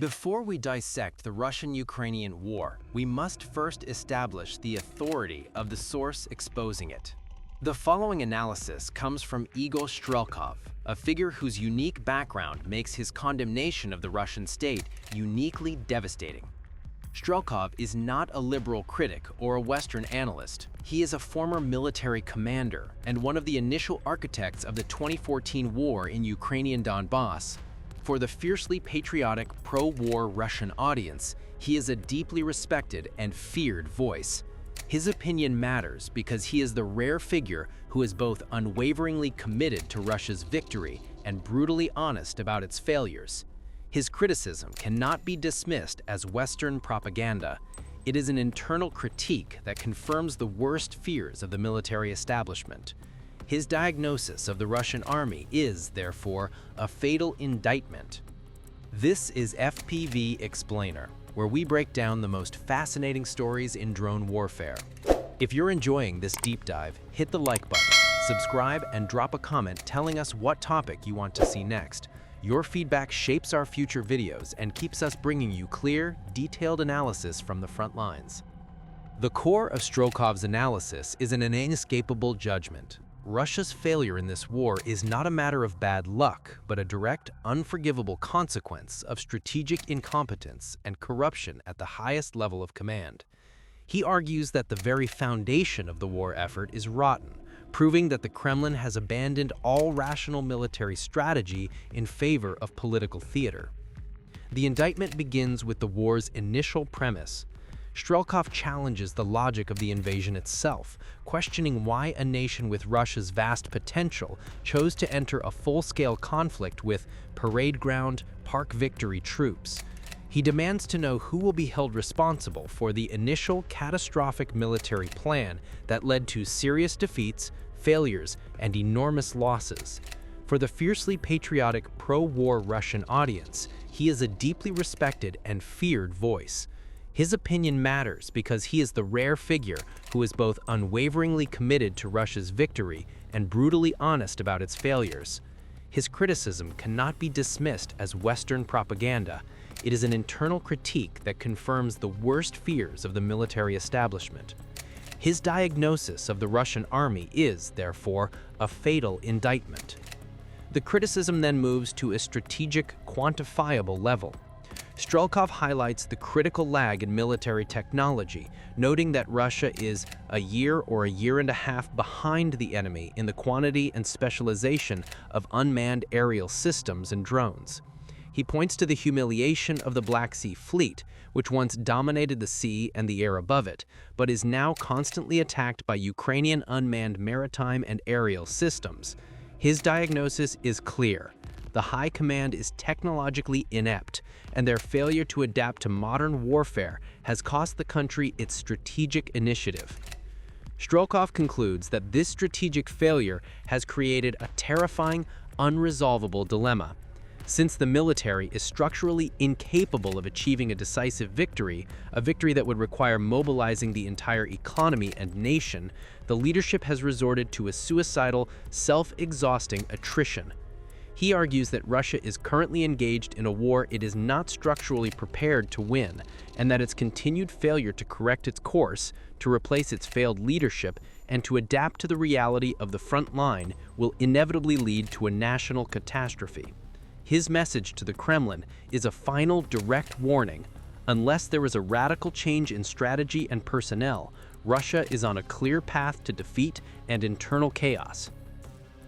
Before we dissect the Russian-Ukrainian war, we must first establish the authority of the source exposing it. The following analysis comes from Igor Strelkov, a figure whose unique background makes his condemnation of the Russian state uniquely devastating. Strelkov is not a liberal critic or a Western analyst. He is a former military commander and one of the initial architects of the 2014 war in Ukrainian Donbass. For the fiercely patriotic, pro-war Russian audience, he is a deeply respected and feared voice. His opinion matters because he is the rare figure who is both unwaveringly committed to Russia's victory and brutally honest about its failures. His criticism cannot be dismissed as Western propaganda. It is an internal critique that confirms the worst fears of the military establishment. His diagnosis of the Russian army is, therefore, a fatal indictment. This is FPV Explainer, where we break down the most fascinating stories in drone warfare. If you're enjoying this deep dive, hit the like button, subscribe, and drop a comment telling us what topic you want to see next. Your feedback shapes our future videos and keeps us bringing you clear, detailed analysis from the front lines. The core of Strelkov's analysis is an inescapable judgment. Russia's failure in this war is not a matter of bad luck, but a direct, unforgivable consequence of strategic incompetence and corruption at the highest level of command. He argues that the very foundation of the war effort is rotten, proving that the Kremlin has abandoned all rational military strategy in favor of political theater. The indictment begins with the war's initial premise. Strelkov challenges the logic of the invasion itself, questioning why a nation with Russia's vast potential chose to enter a full-scale conflict with parade ground, park victory troops. He demands to know who will be held responsible for the initial catastrophic military plan that led to serious defeats, failures, and enormous losses. For the fiercely patriotic pro-war Russian audience, he is a deeply respected and feared voice. His opinion matters because he is the rare figure who is both unwaveringly committed to Russia's victory and brutally honest about its failures. His criticism cannot be dismissed as Western propaganda. It is an internal critique that confirms the worst fears of the military establishment. His diagnosis of the Russian army is, therefore, a fatal indictment. The criticism then moves to a strategic, quantifiable level. Strelkov highlights the critical lag in military technology, noting that Russia is a year or a year and a half behind the enemy in the quantity and specialization of unmanned aerial systems and drones. He points to the humiliation of the Black Sea Fleet, which once dominated the sea and the air above it, but is now constantly attacked by Ukrainian unmanned maritime and aerial systems. His diagnosis is clear. The high command is technologically inept, and their failure to adapt to modern warfare has cost the country its strategic initiative. Strelkov concludes that this strategic failure has created a terrifying, unresolvable dilemma. Since the military is structurally incapable of achieving a decisive victory, a victory that would require mobilizing the entire economy and nation, the leadership has resorted to a suicidal, self-exhausting attrition. He argues that Russia is currently engaged in a war it is not structurally prepared to win, and that its continued failure to correct its course, to replace its failed leadership, and to adapt to the reality of the front line will inevitably lead to a national catastrophe. His message to the Kremlin is a final, direct warning. Unless there is a radical change in strategy and personnel, Russia is on a clear path to defeat and internal chaos.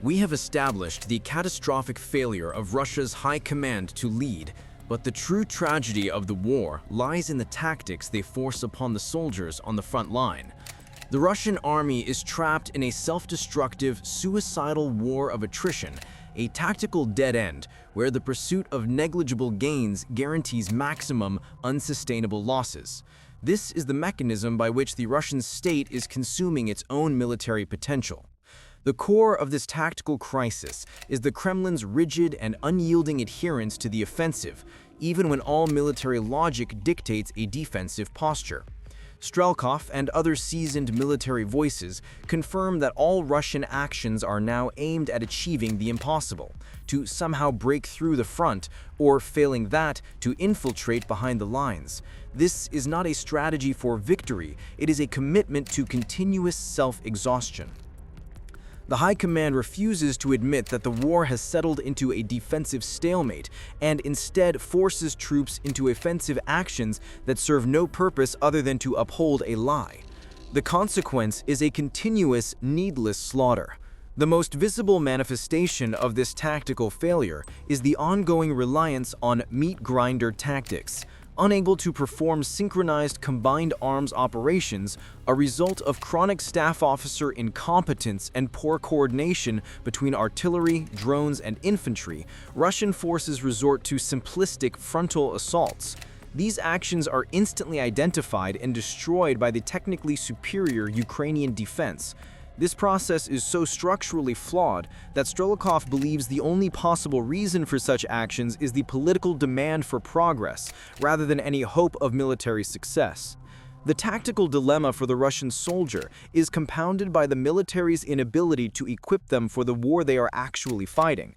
We have established the catastrophic failure of Russia's high command to lead, but the true tragedy of the war lies in the tactics they force upon the soldiers on the front line. The Russian army is trapped in a self-destructive, suicidal war of attrition, a tactical dead end where the pursuit of negligible gains guarantees maximum, unsustainable losses. This is the mechanism by which the Russian state is consuming its own military potential. The core of this tactical crisis is the Kremlin's rigid and unyielding adherence to the offensive, even when all military logic dictates a defensive posture. Strelkov and other seasoned military voices confirm that all Russian actions are now aimed at achieving the impossible, to somehow break through the front, or failing that, to infiltrate behind the lines. This is not a strategy for victory, it is a commitment to continuous self-exhaustion. The High Command refuses to admit that the war has settled into a defensive stalemate and instead forces troops into offensive actions that serve no purpose other than to uphold a lie. The consequence is a continuous, needless slaughter. The most visible manifestation of this tactical failure is the ongoing reliance on meat grinder tactics. Unable to perform synchronized combined arms operations, a result of chronic staff officer incompetence and poor coordination between artillery, drones, and infantry, Russian forces resort to simplistic frontal assaults. These actions are instantly identified and destroyed by the technically superior Ukrainian defense. This process is so structurally flawed that Strelkov believes the only possible reason for such actions is the political demand for progress, rather than any hope of military success. The tactical dilemma for the Russian soldier is compounded by the military's inability to equip them for the war they are actually fighting.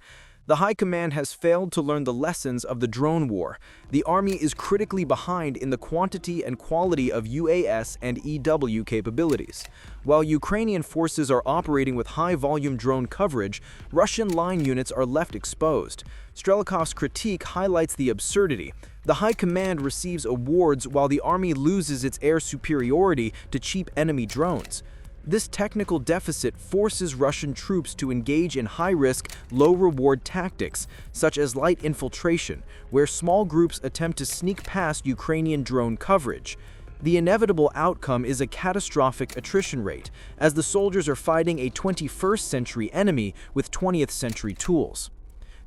The High Command has failed to learn the lessons of the drone war. The army is critically behind in the quantity and quality of UAS and EW capabilities. While Ukrainian forces are operating with high-volume drone coverage, Russian line units are left exposed. Strelkov's critique highlights the absurdity. The High Command receives awards while the army loses its air superiority to cheap enemy drones. This technical deficit forces Russian troops to engage in high-risk, low-reward tactics, such as light infiltration, where small groups attempt to sneak past Ukrainian drone coverage. The inevitable outcome is a catastrophic attrition rate, as the soldiers are fighting a 21st-century enemy with 20th-century tools.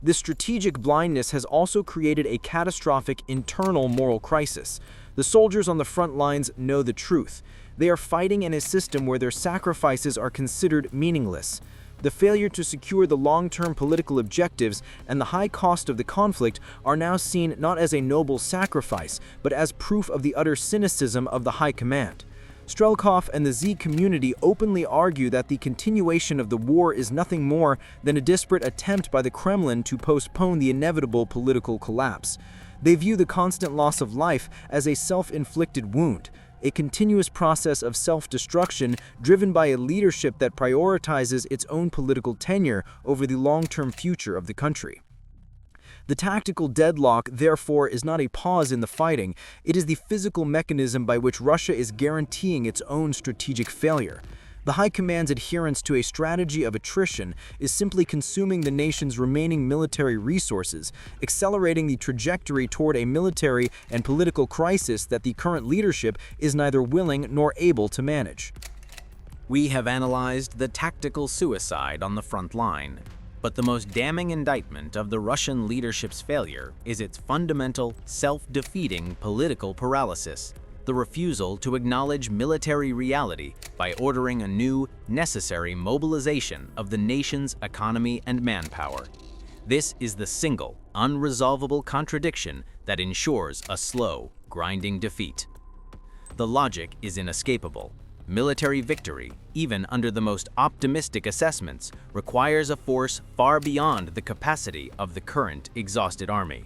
This strategic blindness has also created a catastrophic internal moral crisis. The soldiers on the front lines know the truth. They are fighting in a system where their sacrifices are considered meaningless. The failure to secure the long-term political objectives and the high cost of the conflict are now seen not as a noble sacrifice, but as proof of the utter cynicism of the High Command. Strelkov and the Z community openly argue that the continuation of the war is nothing more than a desperate attempt by the Kremlin to postpone the inevitable political collapse. They view the constant loss of life as a self-inflicted wound, a continuous process of self-destruction driven by a leadership that prioritizes its own political tenure over the long-term future of the country. The tactical deadlock, therefore, is not a pause in the fighting, it is the physical mechanism by which Russia is guaranteeing its own strategic failure. The High Command's adherence to a strategy of attrition is simply consuming the nation's remaining military resources, accelerating the trajectory toward a military and political crisis that the current leadership is neither willing nor able to manage. We have analyzed the tactical suicide on the front line, but the most damning indictment of the Russian leadership's failure is its fundamental, self-defeating political paralysis. The refusal to acknowledge military reality by ordering a new, necessary mobilization of the nation's economy and manpower. This is the single, unresolvable contradiction that ensures a slow, grinding defeat. The logic is inescapable. Military victory, even under the most optimistic assessments, requires a force far beyond the capacity of the current exhausted army.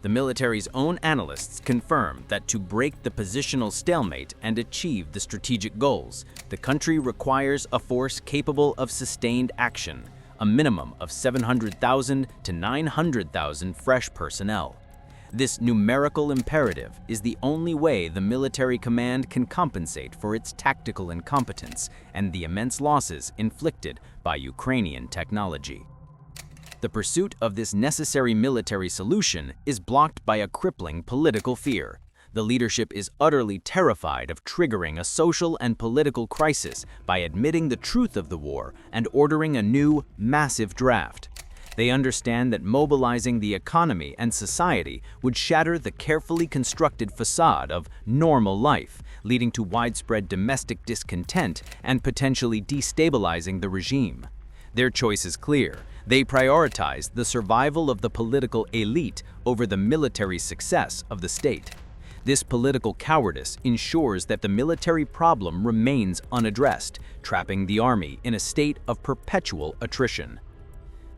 The military's own analysts confirm that to break the positional stalemate and achieve the strategic goals, the country requires a force capable of sustained action, a minimum of 700,000 to 900,000 fresh personnel. This numerical imperative is the only way the military command can compensate for its tactical incompetence and the immense losses inflicted by Ukrainian technology. The pursuit of this necessary military solution is blocked by a crippling political fear. The leadership is utterly terrified of triggering a social and political crisis by admitting the truth of the war and ordering a new, massive draft. They understand that mobilizing the economy and society would shatter the carefully constructed facade of normal life, leading to widespread domestic discontent and potentially destabilizing the regime. Their choice is clear. They prioritize the survival of the political elite over the military success of the state. This political cowardice ensures that the military problem remains unaddressed, trapping the army in a state of perpetual attrition.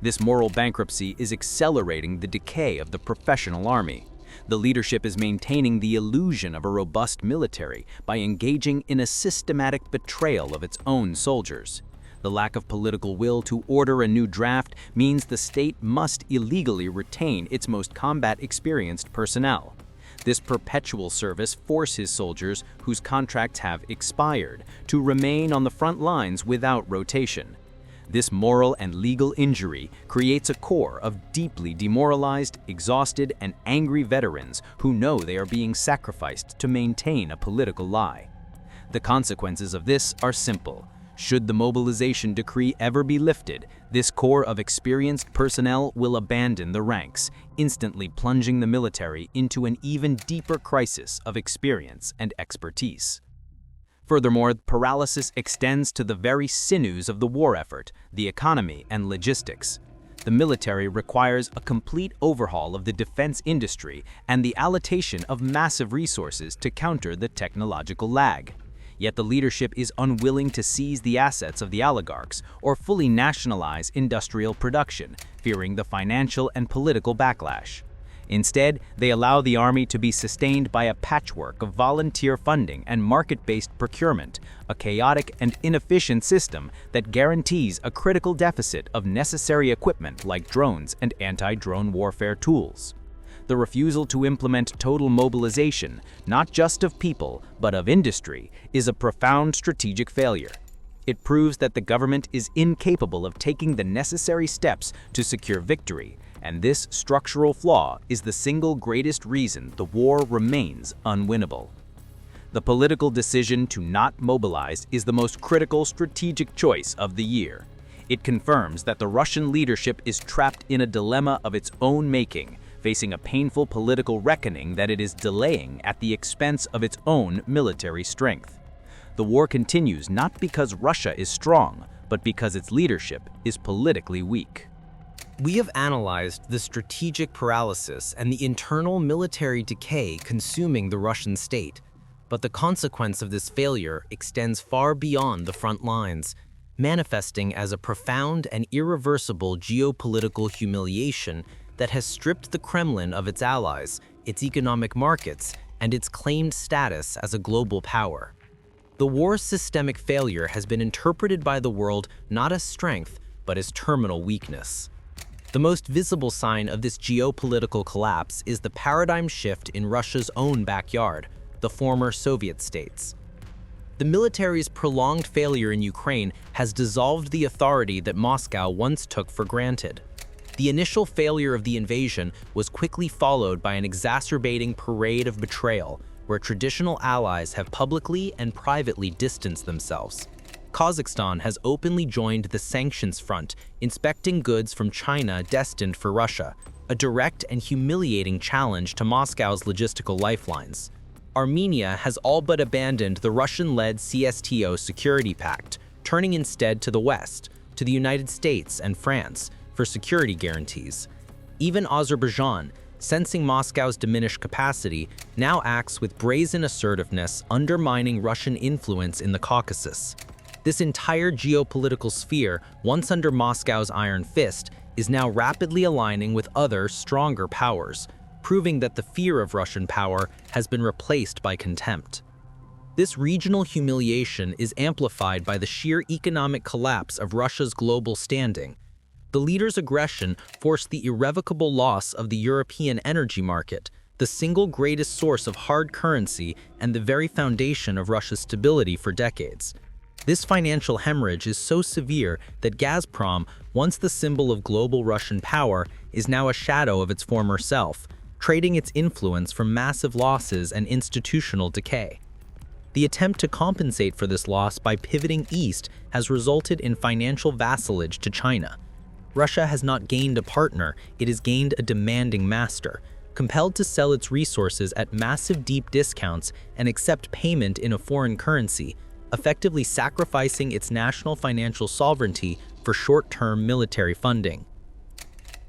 This moral bankruptcy is accelerating the decay of the professional army. The leadership is maintaining the illusion of a robust military by engaging in a systematic betrayal of its own soldiers. The lack of political will to order a new draft means the state must illegally retain its most combat-experienced personnel. This perpetual service forces soldiers whose contracts have expired to remain on the front lines without rotation. This moral and legal injury creates a core of deeply demoralized, exhausted, and angry veterans who know they are being sacrificed to maintain a political lie. The consequences of this are simple. Should the mobilization decree ever be lifted, this core of experienced personnel will abandon the ranks, instantly plunging the military into an even deeper crisis of experience and expertise. Furthermore, paralysis extends to the very sinews of the war effort, the economy and logistics. The military requires a complete overhaul of the defense industry and the allocation of massive resources to counter the technological lag. Yet the leadership is unwilling to seize the assets of the oligarchs or fully nationalize industrial production, fearing the financial and political backlash. Instead, they allow the army to be sustained by a patchwork of volunteer funding and market-based procurement, a chaotic and inefficient system that guarantees a critical deficit of necessary equipment like drones and anti-drone warfare tools. The refusal to implement total mobilization, not just of people, but of industry, is a profound strategic failure. It proves that the government is incapable of taking the necessary steps to secure victory, and this structural flaw is the single greatest reason the war remains unwinnable. The political decision to not mobilize is the most critical strategic choice of the year. It confirms that the Russian leadership is trapped in a dilemma of its own making, facing a painful political reckoning that it is delaying at the expense of its own military strength. The war continues not because Russia is strong, but because its leadership is politically weak. We have analyzed the strategic paralysis and the internal military decay consuming the Russian state, but the consequence of this failure extends far beyond the front lines, manifesting as a profound and irreversible geopolitical humiliation that has stripped the Kremlin of its allies, its economic markets, and its claimed status as a global power. The war's systemic failure has been interpreted by the world not as strength, but as terminal weakness. The most visible sign of this geopolitical collapse is the paradigm shift in Russia's own backyard, the former Soviet states. The military's prolonged failure in Ukraine has dissolved the authority that Moscow once took for granted. The initial failure of the invasion was quickly followed by an exacerbating parade of betrayal, where traditional allies have publicly and privately distanced themselves. Kazakhstan has openly joined the sanctions front, inspecting goods from China destined for Russia, a direct and humiliating challenge to Moscow's logistical lifelines. Armenia has all but abandoned the Russian-led CSTO security pact, turning instead to the West, to the United States and France, for security guarantees. Even Azerbaijan, sensing Moscow's diminished capacity, now acts with brazen assertiveness, undermining Russian influence in the Caucasus. This entire geopolitical sphere, once under Moscow's iron fist, is now rapidly aligning with other, stronger powers, proving that the fear of Russian power has been replaced by contempt. This regional humiliation is amplified by the sheer economic collapse of Russia's global standing. The leader's aggression forced the irrevocable loss of the European energy market, the single greatest source of hard currency and the very foundation of Russia's stability for decades. This financial hemorrhage is so severe that Gazprom, once the symbol of global Russian power, is now a shadow of its former self, trading its influence for massive losses and institutional decay. The attempt to compensate for this loss by pivoting east has resulted in financial vassalage to China. Russia has not gained a partner, it has gained a demanding master, compelled to sell its resources at massive deep discounts and accept payment in a foreign currency, effectively sacrificing its national financial sovereignty for short-term military funding.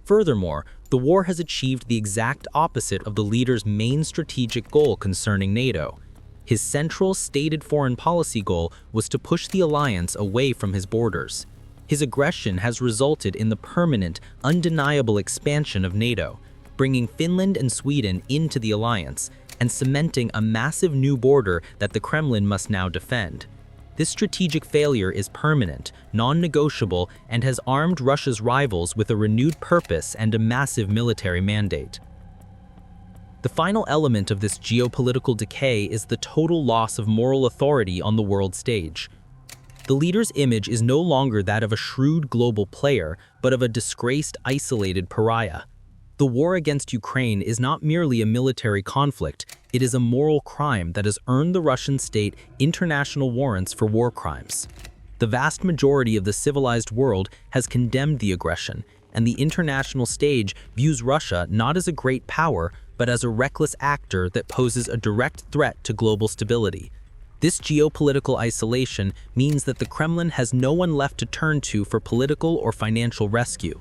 Furthermore, The war has achieved the exact opposite of the leader's main strategic goal concerning NATO. His central stated foreign policy goal was to push the alliance away from his borders. His aggression has resulted in the permanent, undeniable expansion of NATO, bringing Finland and Sweden into the alliance and cementing a massive new border that the Kremlin must now defend. This strategic failure is permanent, non-negotiable, and has armed Russia's rivals with a renewed purpose and a massive military mandate. The final element of this geopolitical decay is the total loss of moral authority on the world stage. The leader's image is no longer that of a shrewd global player, but of a disgraced, isolated pariah. The war against Ukraine is not merely a military conflict, it is a moral crime that has earned the Russian state international warrants for war crimes. The vast majority of the civilized world has condemned the aggression, and the international stage views Russia not as a great power, but as a reckless actor that poses a direct threat to global stability. This geopolitical isolation means that the Kremlin has no one left to turn to for political or financial rescue.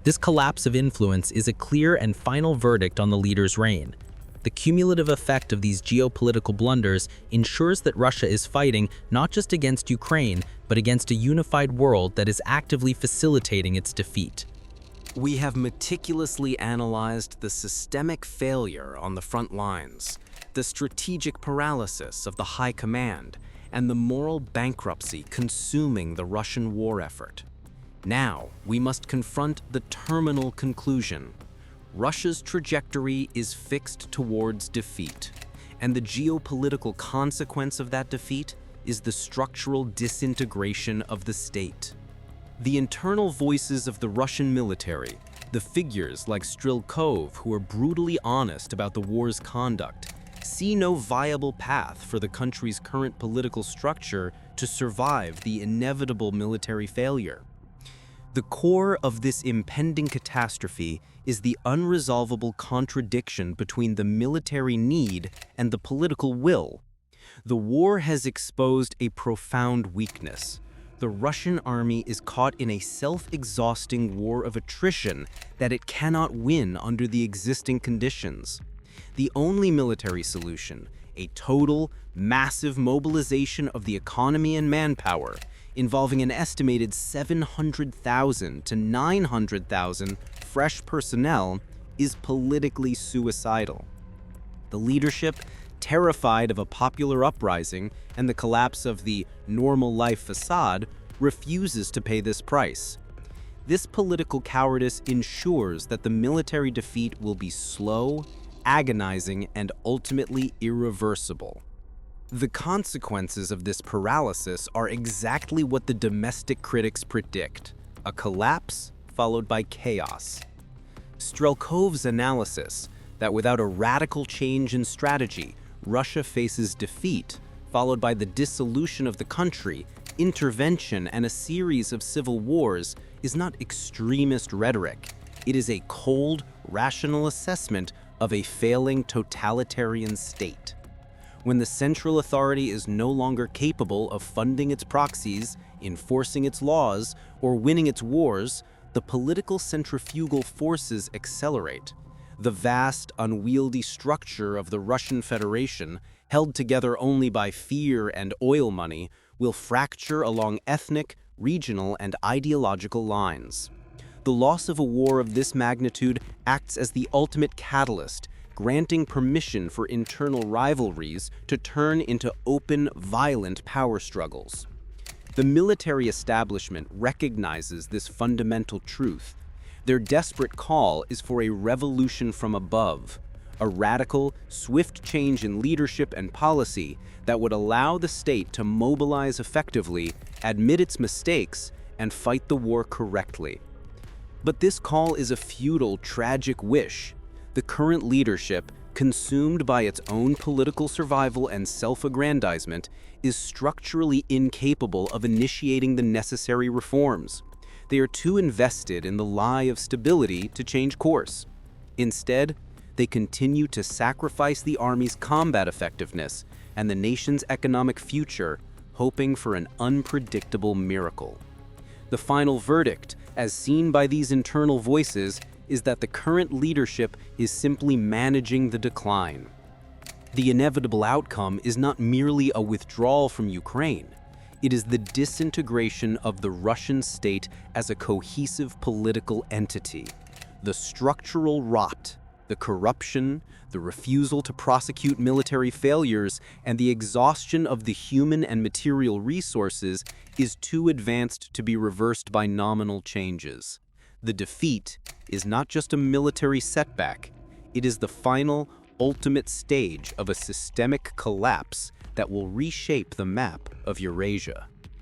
This collapse of influence is a clear and final verdict on the leader's reign. The cumulative effect of these geopolitical blunders ensures that Russia is fighting not just against Ukraine, but against a unified world that is actively facilitating its defeat. We have meticulously analyzed the systemic failure on the front lines, the strategic paralysis of the high command, and the moral bankruptcy consuming the Russian war effort. Now, we must confront the terminal conclusion. Russia's trajectory is fixed towards defeat, and the geopolitical consequence of that defeat is the structural disintegration of the state. The internal voices of the Russian military, the figures like Strelkov who are brutally honest about the war's conduct, see no viable path for the country's current political structure to survive the inevitable military failure. The core of this impending catastrophe is the unresolvable contradiction between the military need and the political will. The war has exposed a profound weakness. The Russian army is caught in a self-exhausting war of attrition that it cannot win under the existing conditions. The only military solution, a total, massive mobilization of the economy and manpower, involving an estimated 700,000 to 900,000 fresh personnel, is politically suicidal. The leadership, terrified of a popular uprising and the collapse of the normal life facade, refuses to pay this price. This political cowardice ensures that the military defeat will be slow, agonizing, and ultimately irreversible. The consequences of this paralysis are exactly what the domestic critics predict: a collapse followed by chaos. Strelkov's analysis that without a radical change in strategy, Russia faces defeat, followed by the dissolution of the country, intervention, and a series of civil wars, is not extremist rhetoric. It is a cold, rational assessment of a failing totalitarian state. When the central authority is no longer capable of funding its proxies, enforcing its laws, or winning its wars, the political centrifugal forces accelerate. The vast, unwieldy structure of the Russian Federation, held together only by fear and oil money, will fracture along ethnic, regional, and ideological lines. The loss of a war of this magnitude acts as the ultimate catalyst, granting permission for internal rivalries to turn into open, violent power struggles. The military establishment recognizes this fundamental truth. Their desperate call is for a revolution from above, a radical, swift change in leadership and policy that would allow the state to mobilize effectively, admit its mistakes, and fight the war correctly. But this call is a futile, tragic wish. The current leadership, consumed by its own political survival and self-aggrandizement, is structurally incapable of initiating the necessary reforms. They are too invested in the lie of stability to change course. Instead, they continue to sacrifice the army's combat effectiveness and the nation's economic future, hoping for an unpredictable miracle. The final verdict, as seen by these internal voices, is that the current leadership is simply managing the decline. The inevitable outcome is not merely a withdrawal from Ukraine. It is the disintegration of the Russian state as a cohesive political entity. The structural rot, the corruption, the refusal to prosecute military failures, and the exhaustion of the human and material resources is too advanced to be reversed by nominal changes. The defeat is not just a military setback, it is the final, ultimate stage of a systemic collapse that will reshape the map of Eurasia.